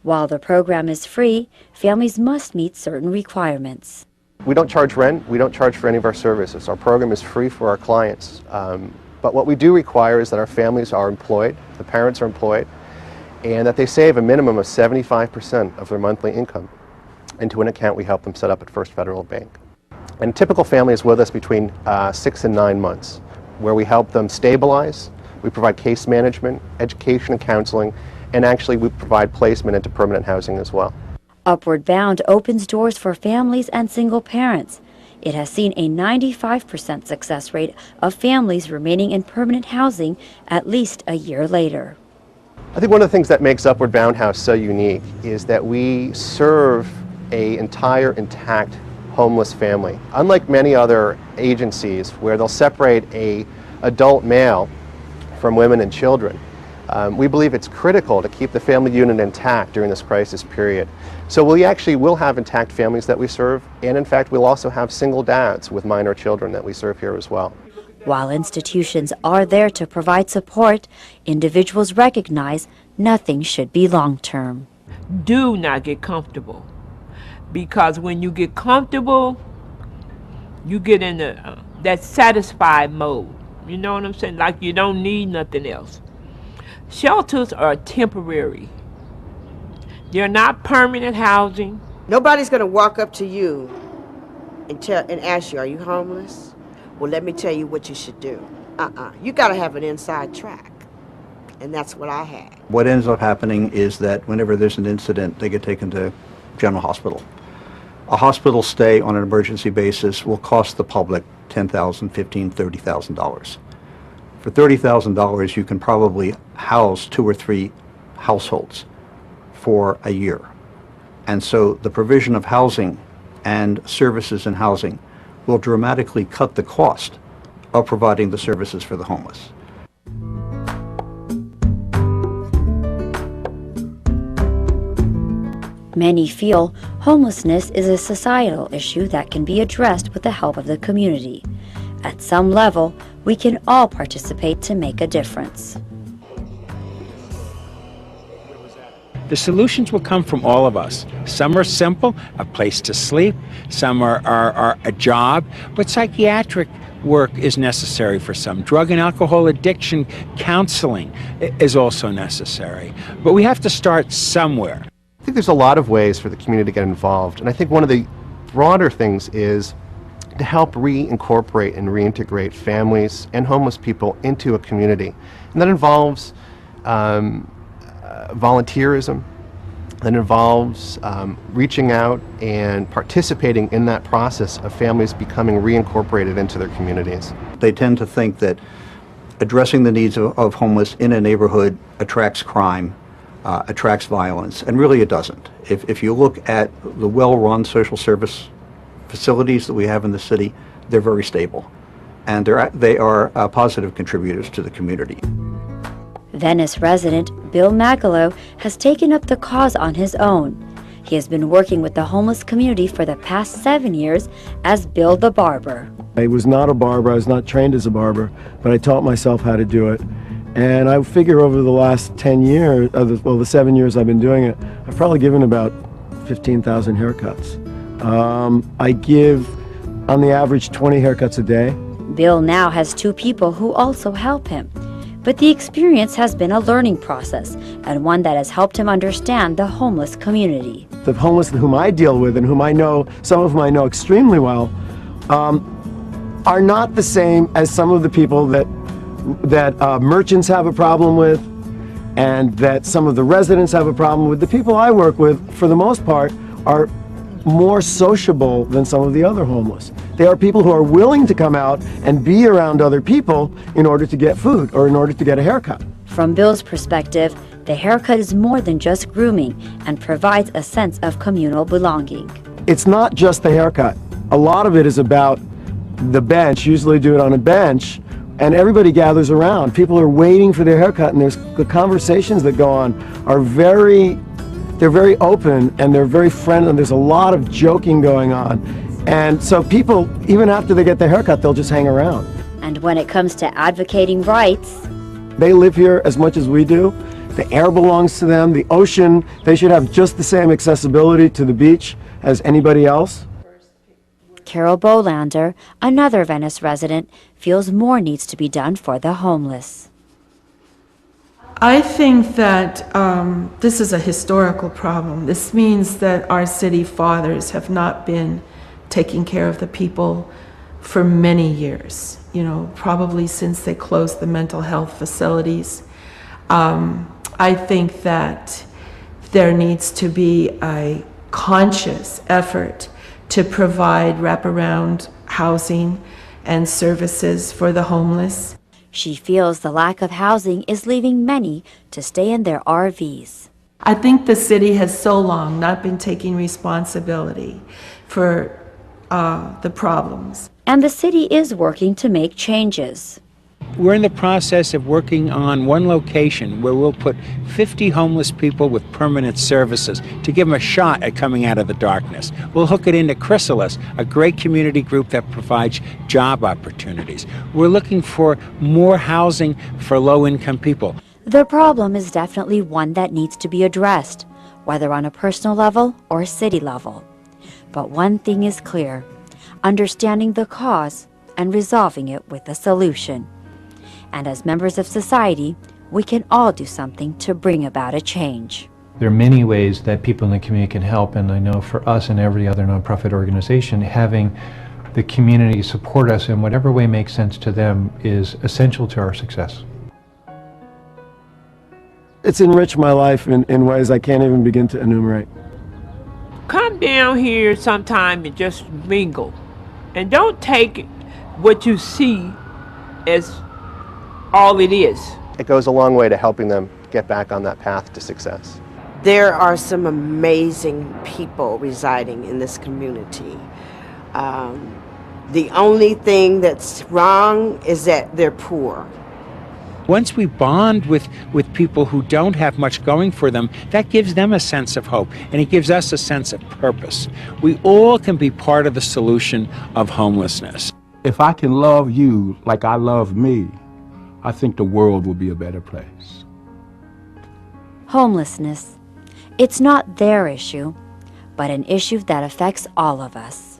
While the program is free, families must meet certain requirements. We don't charge rent, we don't charge for any of our services. Our program is free for our clients. But what we do require is that our families are employed, the parents are employed, and that they save a minimum of 75% of their monthly income into an account we help them set up at First Federal Bank. And a typical family is with us between 6 and 9 months, where we help them stabilize, we provide case management, education and counseling, and actually we provide placement into permanent housing as well. Upward Bound opens doors for families and single parents. It has seen a 95% success rate of families remaining in permanent housing at least a year later. I think one of the things that makes Upward Bound House so unique is that we serve an entire intact homeless family. Unlike many other agencies where they'll separate an adult male from women and children, we believe it's critical to keep the family unit intact during this crisis period. So we actually will have intact families that we serve, and in fact we'll also have single dads with minor children that we serve here as well. While institutions are there to provide support, individuals recognize nothing should be long-term. Do not get comfortable, because when you get comfortable, you get in that satisfied mode. You know what I'm saying? Like you don't need nothing else. Shelters are temporary. They're not permanent housing. Nobody's going to walk up to you and ask you, are you homeless? Well, let me tell you what you should do. You got to have an inside track. And that's what I had. What ends up happening is that whenever there's an incident, they get taken to general hospital. A hospital stay on an emergency basis will cost the public $10,000, $15,000, $30,000. For $30,000, you can probably house 2 or 3 households for a year. And so the provision of housing and services in housing will dramatically cut the cost of providing the services for the homeless. Many feel homelessness is a societal issue that can be addressed with the help of the community. At some level, we can all participate to make a difference. The solutions will come from all of us. Some are simple, a place to sleep. Some are a job. But psychiatric work is necessary for some. Drug and alcohol addiction counseling is also necessary. But we have to start somewhere. I think there's a lot of ways for the community to get involved. And I think one of the broader things is to help reincorporate and reintegrate families and homeless people into a community. And that involves volunteerism, that involves reaching out and participating in that process of families becoming reincorporated into their communities. They tend to think that addressing the needs of homeless in a neighborhood attracts crime, attracts violence, and really it doesn't. If you look at the well-run social service facilities that we have in the city, they're very stable, and they are positive contributors to the community. Venice resident Bill Magalo has taken up the cause on his own. He has been working with the homeless community for the past 7 years as Bill the Barber. I was not a barber, I was not trained as a barber, but I taught myself how to do it. And I figure over the last 10 years, the 7 years I've been doing it, I've probably given about 15,000 haircuts. I give, on the average, 20 haircuts a day. Bill now has 2 people who also help him. But the experience has been a learning process, and one that has helped him understand the homeless community. The homeless whom I deal with and whom I know, some of whom I know extremely well, are not the same as some of the people that merchants have a problem with and that some of the residents have a problem with. The people I work with, for the most part, are more sociable than some of the other homeless. They are people who are willing to come out and be around other people in order to get food or in order to get a haircut. From Bill's perspective, the haircut is more than just grooming and provides a sense of communal belonging. It's not just the haircut. A lot of it is about the bench. Usually do it on a bench, and everybody gathers around. People are waiting for their haircut, and the conversations that go on are they're very open and they're very friendly, and there's a lot of joking going on. And so people, even after they get their haircut, they'll just hang around. And when it comes to advocating rights, they live here as much as we do. The air belongs to them. The ocean, they should have just the same accessibility to the beach as anybody else. Carol Bolander, another Venice resident, feels more needs to be done for the homeless. I think that this is a historical problem. This means that our city fathers have not been taking care of the people for many years, probably since they closed the mental health facilities. I think that there needs to be a conscious effort to provide wraparound housing and services for the homeless. She feels the lack of housing is leaving many to stay in their RVs. I think the city has so long not been taking responsibility for the problems. And the city is working to make changes. We're in the process of working on one location where we'll put 50 homeless people with permanent services to give them a shot at coming out of the darkness. We'll hook it into Chrysalis, a great community group that provides job opportunities. We're looking for more housing for low-income people. The problem is definitely one that needs to be addressed, whether on a personal level or city level. But one thing is clear: understanding the cause and resolving it with a solution. And as members of society, we can all do something to bring about a change. There are many ways that people in the community can help, and I know for us and every other nonprofit organization, having the community support us in whatever way makes sense to them is essential to our success. It's enriched my life in ways I can't even begin to enumerate. Come down here sometime and just mingle. And don't take what you see as all it is. It goes a long way to helping them get back on that path to success. There are some amazing people residing in this community. The only thing that's wrong is that they're poor. Once we bond with people who don't have much going for them, that gives them a sense of hope, and it gives us a sense of purpose. We all can be part of the solution of homelessness. If I can love you like I love me, I think the world will be a better place. Homelessness. It's not their issue, but an issue that affects all of us.